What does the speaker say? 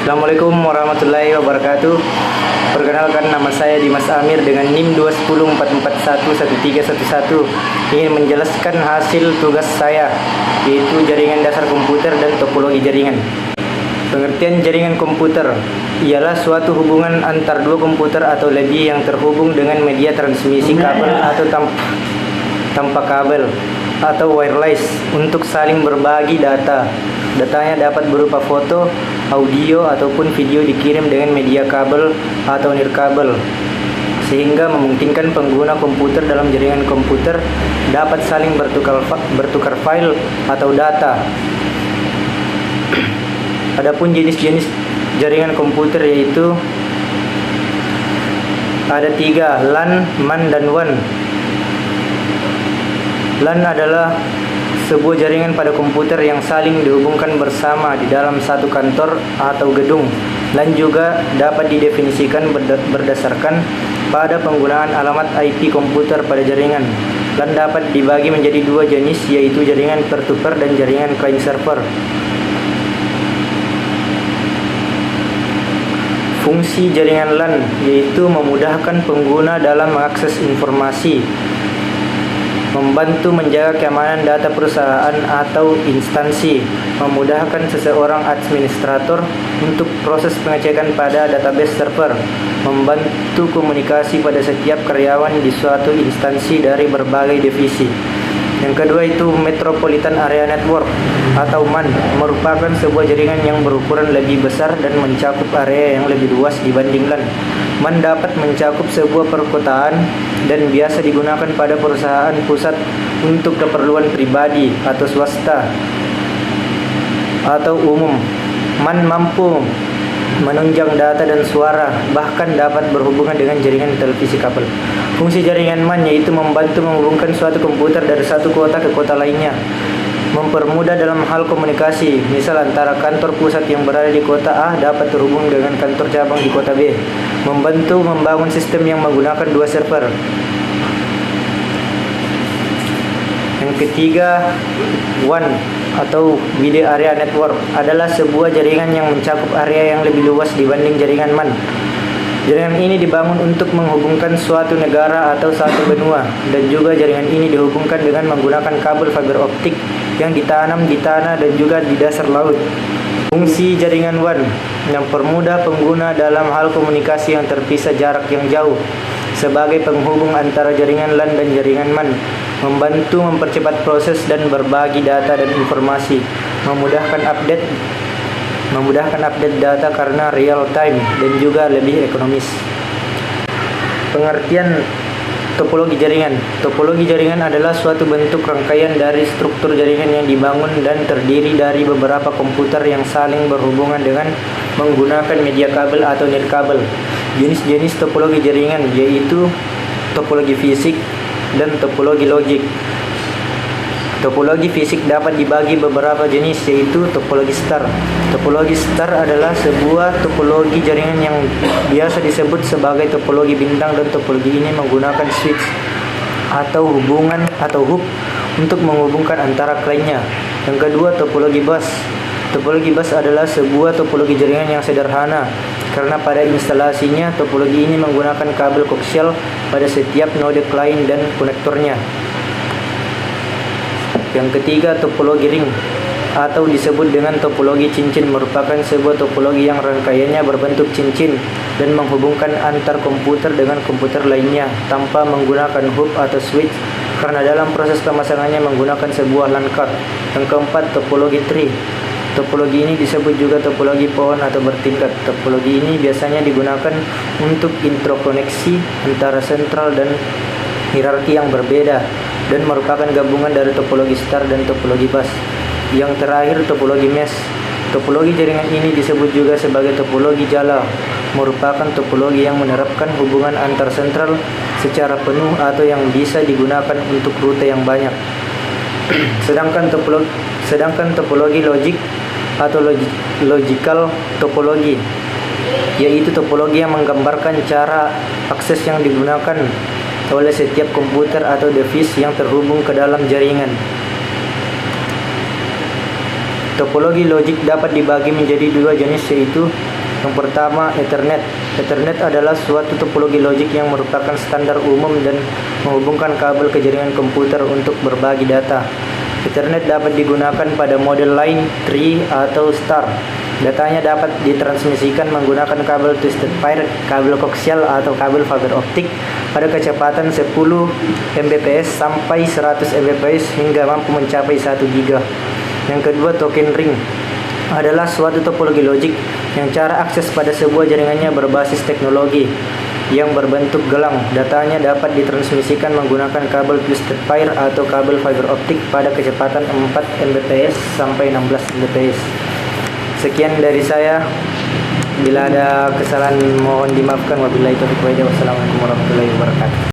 Assalamualaikum warahmatullahi wabarakatuh. Perkenalkan, nama saya Dimas Amir dengan NIM 21044111311. Ingin menjelaskan hasil tugas saya, yaitu jaringan dasar komputer dan topologi jaringan. Pengertian jaringan komputer ialah suatu hubungan antar dua komputer atau lebih yang terhubung dengan media transmisi kabel atau tanpa kabel atau wireless untuk saling berbagi data. Datanya dapat berupa foto, audio, ataupun video dikirim dengan media kabel atau nirkabel, sehingga memungkinkan pengguna komputer dalam jaringan komputer dapat saling bertukar file atau data. Adapun jenis-jenis jaringan komputer yaitu ada 3, LAN, MAN, dan WAN. LAN adalah sebuah jaringan pada komputer yang saling dihubungkan bersama di dalam satu kantor atau gedung. LAN juga dapat didefinisikan berdasarkan pada penggunaan alamat IP komputer pada jaringan. LAN dapat dibagi menjadi dua jenis, yaitu jaringan peer-to-peer dan jaringan client server. Fungsi jaringan LAN yaitu memudahkan pengguna dalam mengakses informasi, membantu menjaga keamanan data perusahaan atau instansi, memudahkan seseorang administrator untuk proses pengecekan pada database server, membantu komunikasi pada setiap karyawan di suatu instansi dari berbagai divisi. Yang kedua itu Metropolitan Area Network atau MAN, merupakan sebuah jaringan yang berukuran lebih besar dan mencakup area yang lebih luas dibanding LAN. MAN dapat mencakup sebuah perkotaan dan biasa digunakan pada perusahaan pusat untuk keperluan pribadi atau swasta atau umum. MAN mampu menunjang data dan suara, bahkan dapat berhubungan dengan jaringan televisi kabel. Fungsi jaringan MAN yaitu membantu menghubungkan suatu komputer dari satu kota ke kota lainnya, mempermudah dalam hal komunikasi, misal antara kantor pusat yang berada di kota A dapat terhubung dengan kantor cabang di kota B, membantu membangun sistem yang menggunakan dua server. Yang ketiga, WAN atau Wide Area Network adalah sebuah jaringan yang mencakup area yang lebih luas dibanding jaringan MAN. Jaringan ini dibangun untuk menghubungkan suatu negara atau satu benua, dan juga jaringan ini dihubungkan dengan menggunakan kabel fiber optik yang ditanam di tanah dan juga di dasar laut. Fungsi jaringan WAN yang mempermudah pengguna dalam hal komunikasi yang terpisah jarak yang jauh sebagai penghubung antara jaringan LAN dan jaringan MAN, membantu mempercepat proses dan berbagi data dan informasi, memudahkan update data karena real time dan juga lebih ekonomis. Pengertian topologi jaringan. Topologi jaringan adalah suatu bentuk rangkaian dari struktur jaringan yang dibangun dan terdiri dari beberapa komputer yang saling berhubungan dengan menggunakan media kabel atau nirkabel. Jenis-jenis topologi jaringan yaitu topologi fisik dan topologi logik. Topologi fisik dapat dibagi beberapa jenis, yaitu topologi star. Topologi star adalah sebuah topologi jaringan yang biasa disebut sebagai topologi bintang, dan topologi ini menggunakan switch atau hub untuk menghubungkan antara kliennya. Yang kedua, topologi bus. Topologi bus adalah sebuah topologi jaringan yang sederhana karena pada instalasinya topologi ini menggunakan kabel koaksial pada setiap node klien dan konektornya. Yang ketiga, topologi ring atau disebut dengan topologi cincin, merupakan sebuah topologi yang rangkaiannya berbentuk cincin dan menghubungkan antar komputer dengan komputer lainnya tanpa menggunakan hub atau switch, karena dalam proses pemasangannya menggunakan sebuah LAN card. Yang keempat, topologi tree. Topologi ini disebut juga topologi pohon atau bertingkat. Topologi ini biasanya digunakan untuk interkoneksi antara sentral dan hierarki yang berbeda, dan merupakan gabungan dari topologi star dan topologi bus. Yang terakhir, topologi mesh. Topologi jaringan ini disebut juga sebagai topologi jala, merupakan topologi yang menerapkan hubungan antar sentral secara penuh atau yang bisa digunakan untuk rute yang banyak. Sedangkan topologi logik atau logical topologi yaitu topologi yang menggambarkan cara akses yang digunakan oleh setiap komputer atau device yang terhubung ke dalam jaringan. Topologi logik dapat dibagi menjadi dua jenis, yaitu yang pertama Ethernet. Ethernet adalah suatu topologi logik yang merupakan standar umum dan menghubungkan kabel ke jaringan komputer untuk berbagi data. Ethernet dapat digunakan pada model line, tree, atau star. Datanya dapat ditransmisikan menggunakan kabel twisted pair, kabel koaksial, atau kabel fiber optik pada kecepatan 10 Mbps sampai 100 Mbps hingga mampu mencapai 1 giga. Yang kedua, token ring adalah suatu topologi logik yang cara akses pada sebuah jaringannya berbasis teknologi yang berbentuk gelang. Datanya dapat ditransmisikan menggunakan kabel twisted pair atau kabel fiber optik pada kecepatan 4 Mbps sampai 16 Mbps. Sekian dari saya. Bila ada kesalahan mohon dimaafkan. Wabillahi taufiq wal hidayah. Wassalamualaikum warahmatullahi wabarakatuh.